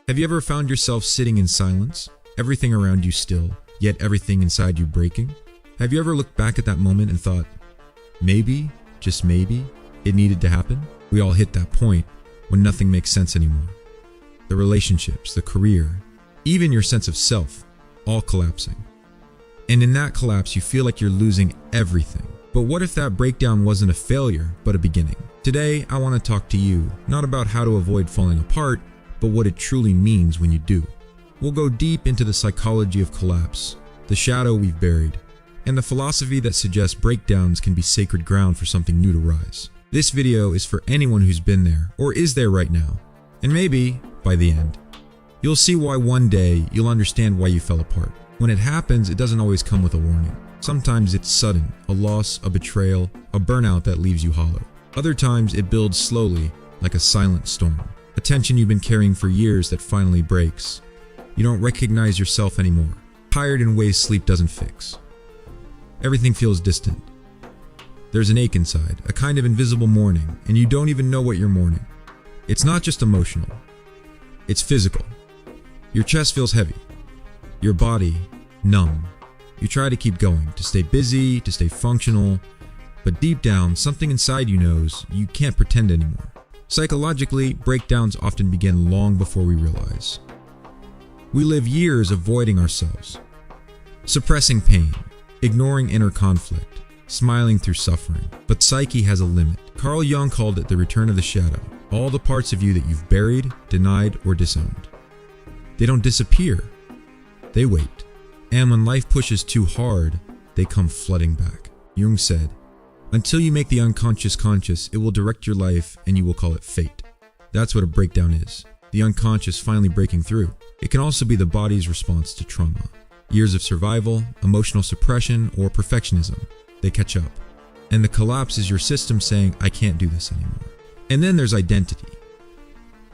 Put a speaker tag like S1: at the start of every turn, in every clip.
S1: Have you ever found yourself sitting in silence, everything around you still, yet everything inside you breaking? Have you ever looked back at that moment and thought, maybe, just maybe, it needed to happen? We all hit that point when nothing makes sense anymore. The relationships, the career, even your sense of self, all collapsing. And in that collapse, you feel like you're losing everything. But what if that breakdown wasn't a failure, but a beginning? Today, I want to talk to you, not about how to avoid falling apart, but what it truly means when you do. We'll go deep into the psychology of collapse, the shadow we've buried, and the philosophy that suggests breakdowns can be sacred ground for something new to rise. This video is for anyone who's been there, or is there right now. And maybe, by the end, you'll see why one day you'll understand why you fell apart. When it happens, it doesn't always come with a warning. Sometimes it's sudden, a loss, a betrayal, a burnout that leaves you hollow. Other times it builds slowly, like a silent storm. A tension you've been carrying for years that finally breaks. You don't recognize yourself anymore. Tired in ways sleep doesn't fix. Everything feels distant. There's an ache inside, a kind of invisible mourning, and you don't even know what you're mourning. It's not just emotional. It's physical. Your chest feels heavy. Your body, numb. You try to keep going, to stay busy, to stay functional, but deep down, something inside you knows you can't pretend anymore. Psychologically, breakdowns often begin long before we realize. We live years avoiding ourselves, suppressing pain, ignoring inner conflict, smiling through suffering. But psyche has a limit. Carl Jung called it the return of the shadow, all the parts of you that you've buried, denied, or disowned. They don't disappear, they wait. And when life pushes too hard, they come flooding back. Jung said, until you make the unconscious conscious, it will direct your life and you will call it fate. That's what a breakdown is. The unconscious finally breaking through. It can also be the body's response to trauma. Years of survival, emotional suppression, or perfectionism. They catch up. And the collapse is your system saying, I can't do this anymore. And then there's identity.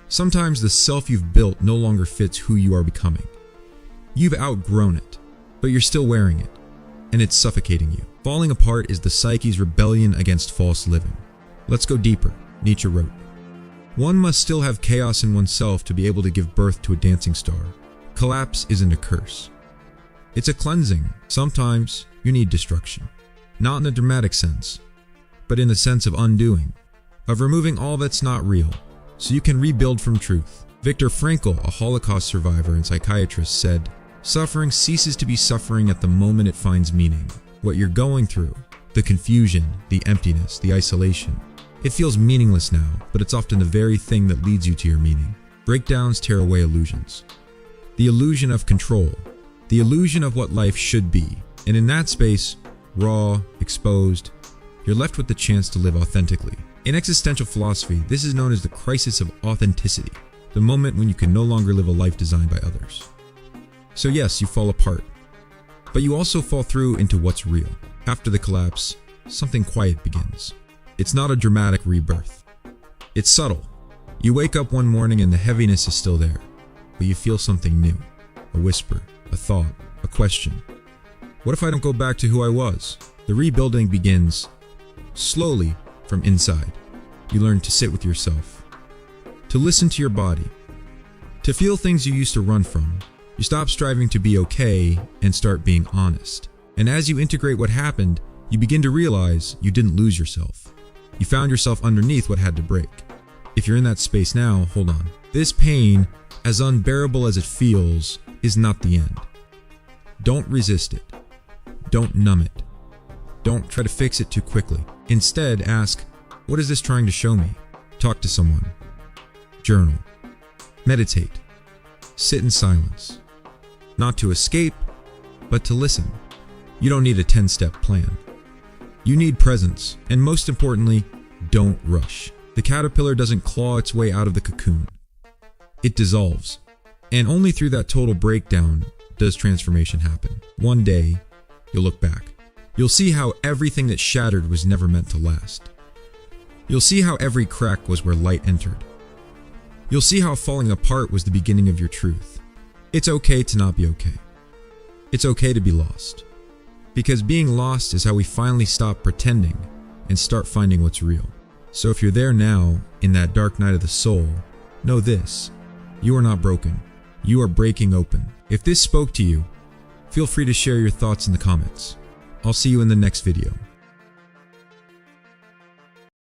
S1: Sometimes the self you've built no longer fits who you are becoming. You've outgrown it, but you're still wearing it, and it's suffocating you. Falling apart is the psyche's rebellion against false living. Let's go deeper, Nietzsche wrote. One must still have chaos in oneself to be able to give birth to a dancing star. Collapse isn't a curse. It's a cleansing. Sometimes you need destruction. Not in a dramatic sense, but in the sense of undoing, of removing all that's not real, so you can rebuild from truth. Viktor Frankl, a Holocaust survivor and psychiatrist, said, suffering ceases to be suffering at the moment it finds meaning. What you're going through, the confusion, the emptiness, the isolation, it feels meaningless now, but it's often the very thing that leads you to your meaning. Breakdowns tear away illusions. The illusion of control, the illusion of what life should be, and in that space, raw, exposed, you're left with the chance to live authentically. In existential philosophy, this is known as the crisis of authenticity, the moment when you can no longer live a life designed by others. So yes, you fall apart, but you also fall through into what's real. After the collapse, something quiet begins. It's not a dramatic rebirth. It's subtle. You wake up one morning and the heaviness is still there, but you feel something new. A whisper, a thought, a question. What if I don't go back to who I was? The rebuilding begins slowly from inside. You learn to sit with yourself, to listen to your body, to feel things you used to run from. You stop striving to be okay and start being honest. And as you integrate what happened, you begin to realize you didn't lose yourself. You found yourself underneath what had to break. If you're in that space now, hold on. This pain, as unbearable as it feels, is not the end. Don't resist it. Don't numb it. Don't try to fix it too quickly. Instead, ask, what is this trying to show me? Talk to someone. Journal. Meditate. Sit in silence. Not to escape, but to listen. You don't need a 10-step plan. You need presence, and most importantly, don't rush. The caterpillar doesn't claw its way out of the cocoon. It dissolves, and only through that total breakdown does transformation happen. One day, you'll look back. You'll see how everything that shattered was never meant to last. You'll see how every crack was where light entered. You'll see how falling apart was the beginning of your truth. It's okay to not be okay. It's okay to be lost. Because being lost is how we finally stop pretending and start finding what's real. So if you're there now, in that dark night of the soul, know this: You are not broken. You are breaking open. If this spoke to you, feel free to share your thoughts in the comments. I'll see you in the next video.